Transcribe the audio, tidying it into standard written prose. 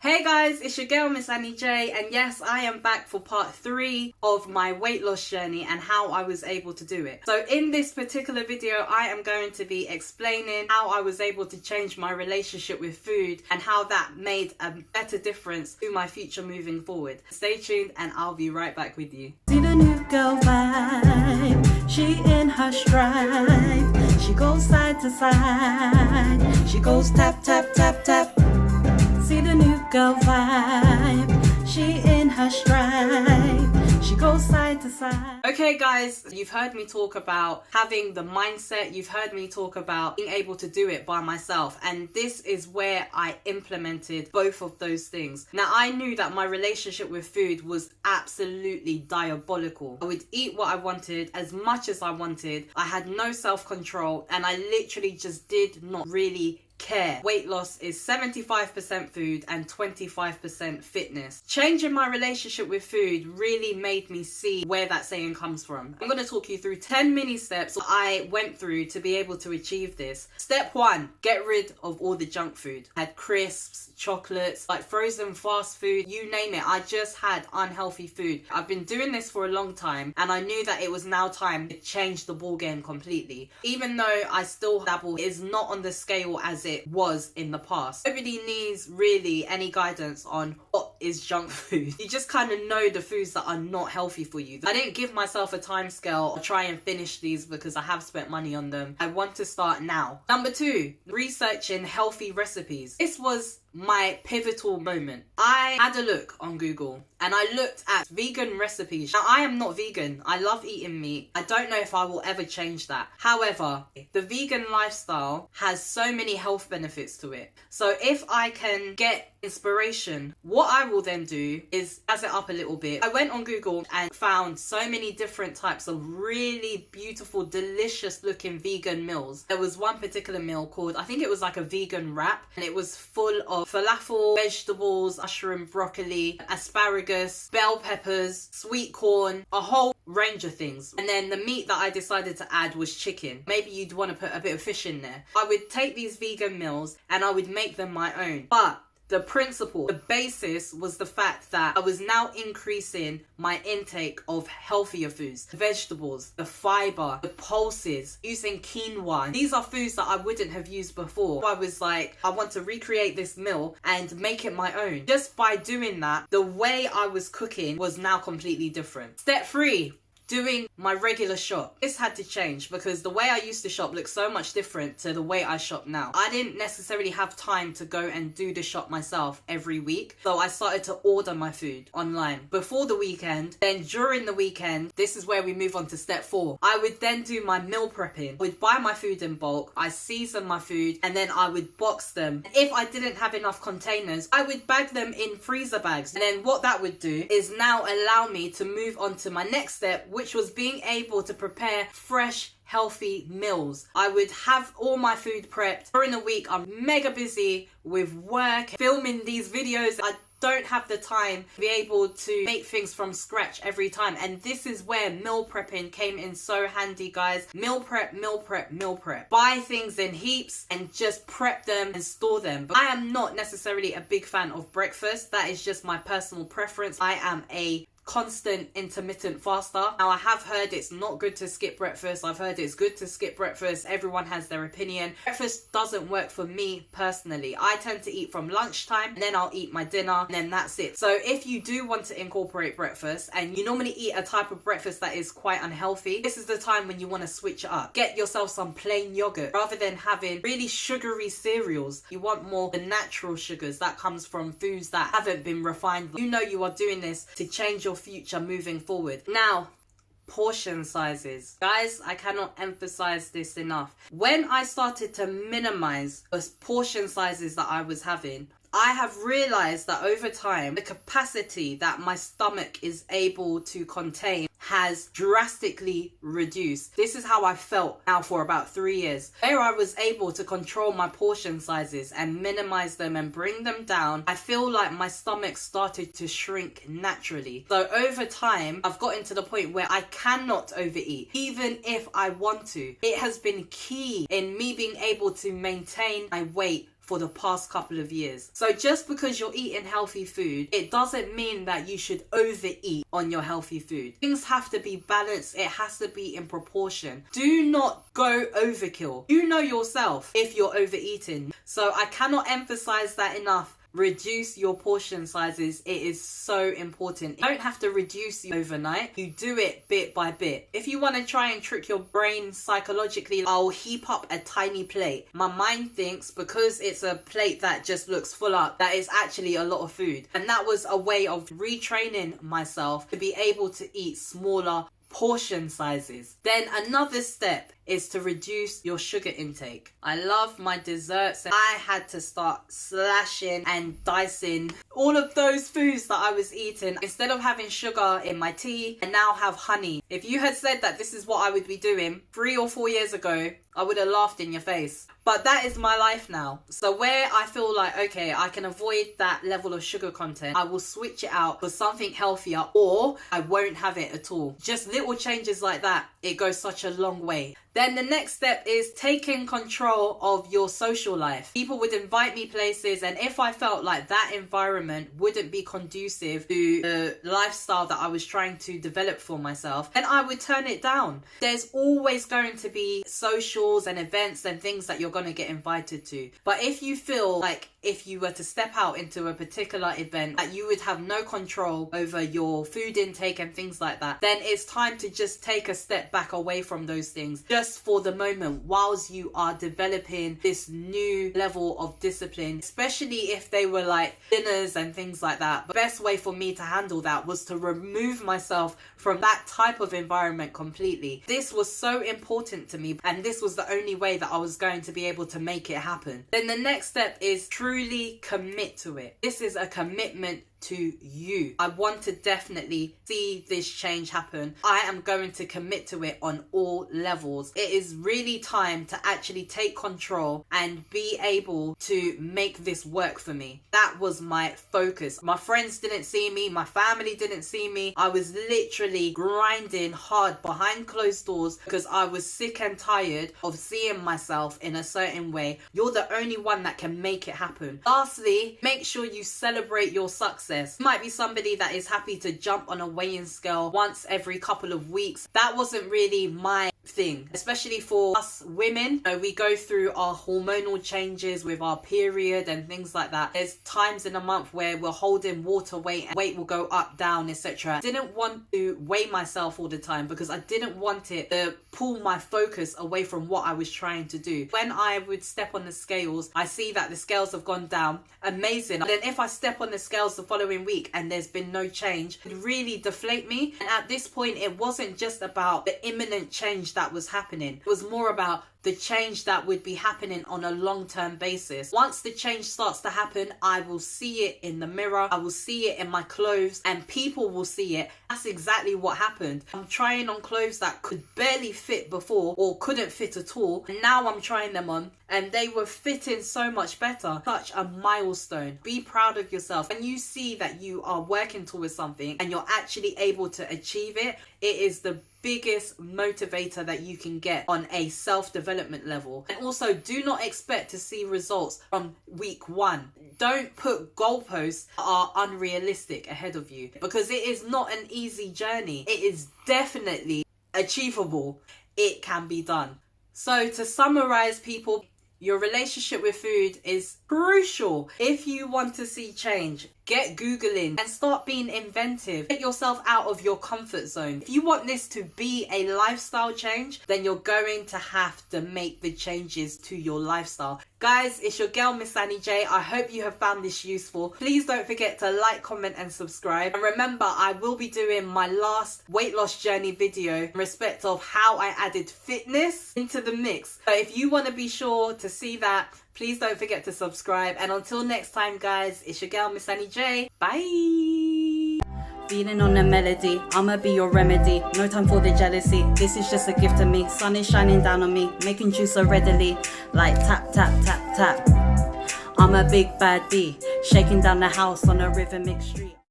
Hey guys, it's your girl Miss Annie J, and yes, I am back for part 3 of my weight loss journey and how I was able to do it. So in this particular video, I am going to be explaining how I was able to change my relationship with food and how that made a better difference to my future moving forward. Stay tuned and I'll be right back with you. See the new girl vibe, she in her stride. She goes side to side, she goes tap, tap, tap, tap. See the new girl vibe, she in her stride, she goes side to side. Okay guys, you've heard me talk about having the mindset, you've heard me talk about being able to do it by myself, and this is where I implemented both of those things. Now I knew that my relationship with food was absolutely diabolical. I would eat what I wanted as much as I wanted, I had no self-control, and I literally just did not really care. Weight loss is 75% food and 25% fitness. Changing my relationship with food really made me see where that saying comes from. I'm going to talk you through 10 mini steps I went through to be able to achieve this. Step 1, get rid of all the junk food. I had crisps, chocolates, like frozen fast food, you name it. I just had unhealthy food. I've been doing this for a long time and I knew that it was now time to change the ball game completely. Even though I still dabble, it is not on the scale as it was in the past. Nobody needs really any guidance on what is junk food. You just kind of know the foods that are not healthy for you. I didn't give myself a time scale or try and finish these because I have spent money on them. I want to start now. Number 2, researching healthy recipes. This was my pivotal moment. I had a look on Google and I looked at vegan recipes. Now I am not vegan. I love eating meat. I don't know if I will ever change that. However, the vegan lifestyle has so many health benefits to it. So if I can get inspiration, what I will then do is jazz it up a little bit. I went on Google and found so many different types of really beautiful, delicious looking vegan meals. There was one particular meal called, I think it was like a vegan wrap, and it was full of falafel, vegetables, mushroom, broccoli, asparagus, bell peppers, sweet corn, a whole range of things. And then the meat that I decided to add was chicken. Maybe you'd want to put a bit of fish in there. I would take these vegan meals and I would make them my own. But the principle, the basis was the fact that I was now increasing my intake of healthier foods, the vegetables, the fiber, the pulses, using quinoa. These are foods that I wouldn't have used before. I was like, I want to recreate this meal and make it my own. Just by doing that, the way I was cooking was now completely different. Step 3. Doing my regular shop. This had to change because the way I used to shop looks so much different to the way I shop now. I didn't necessarily have time to go and do the shop myself every week, so I started to order my food online before the weekend. Then during the weekend, this is where we move on to step 4. I would then do my meal prepping. I would buy my food in bulk, I season my food, and then I would box them. If I didn't have enough containers, I would bag them in freezer bags. And then what that would do is now allow me to move on to my next step, which was being able to prepare fresh, healthy meals. I would have all my food prepped. During the week, I'm mega busy with work, filming these videos. I don't have the time to be able to make things from scratch every time, and this is where meal prepping came in so handy, guys. Meal prep, meal prep, meal prep. Buy things in heaps and just prep them and store them. But I am not necessarily a big fan of breakfast. That is just my personal preference. I am a constant intermittent faster. Now I have heard it's not good to skip breakfast. I've heard it's good to skip breakfast. Everyone has their opinion. Breakfast doesn't work for me personally. I tend to eat from lunchtime and then I'll eat my dinner and then that's it. So if you do want to incorporate breakfast and you normally eat a type of breakfast that is quite unhealthy, this is the time when you want to switch it up. Get yourself some plain yogurt rather than having really sugary cereals. You want more the natural sugars that comes from foods that haven't been refined. You know you are doing this to change your future moving forward. Now, portion sizes. Guys, I cannot emphasize this enough. When I started to minimize the portion sizes that I was having, I have realized that over time, the capacity that my stomach is able to contain has drastically reduced. This is how I felt now for about 3 years. Where I was able to control my portion sizes and minimize them and bring them down, I feel like my stomach started to shrink naturally. So over time, I've gotten to the point where I cannot overeat, even if I want to. It has been key in me being able to maintain my weight for the past couple of years. So just because you're eating healthy food, it doesn't mean that you should overeat on your healthy food. Things have to be balanced. It has to be in proportion. Do not go overkill. You know yourself if you're overeating. So I cannot emphasize that enough. Reduce your portion sizes. It is so important. You don't have to reduce overnight. You do it bit by bit. If you want to try and trick your brain psychologically, I'll heap up a tiny plate. My mind thinks because it's a plate that just looks full up, that is actually a lot of food. And that was a way of retraining myself to be able to eat smaller portion sizes. Then another step is to reduce your sugar intake. I love my desserts, and I had to start slashing and dicing all of those foods that I was eating. Instead of having sugar in my tea, I now have honey. If you had said that this is what I would be doing 3 or 4 years ago, I would have laughed in your face. But that is my life now. So where I feel like, okay, I can avoid that level of sugar content, I will switch it out for something healthier, or I won't have it at all. Just little changes like that, it goes such a long way. Then the next step is taking control of your social life. People would invite me places, and if I felt like that environment wouldn't be conducive to the lifestyle that I was trying to develop for myself, then I would turn it down. There's always going to be socials and events and things that you're going to get invited to. But if you feel like if you were to step out into a particular event that you would have no control over your food intake and things like that, then it's time to just take a step back away from those things just for the moment whilst you are developing this new level of discipline, especially if they were like dinners and things like that. The best way for me to handle that was to remove myself from that type of environment completely. This was so important to me, and this was the only way that I was going to be able to make it happen. Then the next step is truly commit to it. This is a commitment to you. I want to definitely see this change happen. I am going to commit to it on all levels. It is really time to actually take control and be able to make this work for me. That was my focus. My friends didn't see me. My family didn't see me. I was literally grinding hard behind closed doors because I was sick and tired of seeing myself in a certain way. You're the only one that can make it happen. Lastly, make sure you celebrate your success. You might be somebody that is happy to jump on a weighing scale once every couple of weeks. That wasn't really my thing, especially for us women. We go through our hormonal changes with our period and things like that. There's times in a month where we're holding water weight and weight will go up, down, etc. I didn't want to weigh myself all the time because I didn't want it to pull my focus away from what I was trying to do. When I would step on the scales, I see that the scales have gone down. Amazing. And then if I step on the scales the following week and there's been no change, it really deflate me. And at this point, it wasn't just about the imminent change that was happening. It was more about the change that would be happening on a long-term basis. Once the change starts to happen, I will see it in the mirror, I will see it in my clothes, and people will see it. That's exactly what happened. I'm trying on clothes that could barely fit before or couldn't fit at all, and now I'm trying them on and they were fitting so much better. Such a milestone. Be proud of yourself. When you see that you are working towards something and you're actually able to achieve it, it is the biggest motivator that you can get on a self-development level. And also, do not expect to see results from week 1. Don't put goalposts that are unrealistic ahead of you, because it is not an easy journey. It is definitely achievable. It can be done. So to summarize, people, your relationship with food is crucial. If you want to see change, get Googling and start being inventive. Get yourself out of your comfort zone. If you want this to be a lifestyle change, then you're going to have to make the changes to your lifestyle. Guys, it's your girl, Miss Annie J. I hope you have found this useful. Please don't forget to like, comment and subscribe. And remember, I will be doing my last weight loss journey video in respect of how I added fitness into the mix. So if you want to be sure to see that, please don't forget to subscribe. And until next time, guys, it's your girl, Miss Annie J. Bye. Feeling on a melody, I'ma be your remedy. No time for the jealousy, this is just a gift to me. Sun is shining down on me, making juice so readily. Like tap, tap, tap, tap. I'm a big baddie, shaking down the house on a rhythmic street.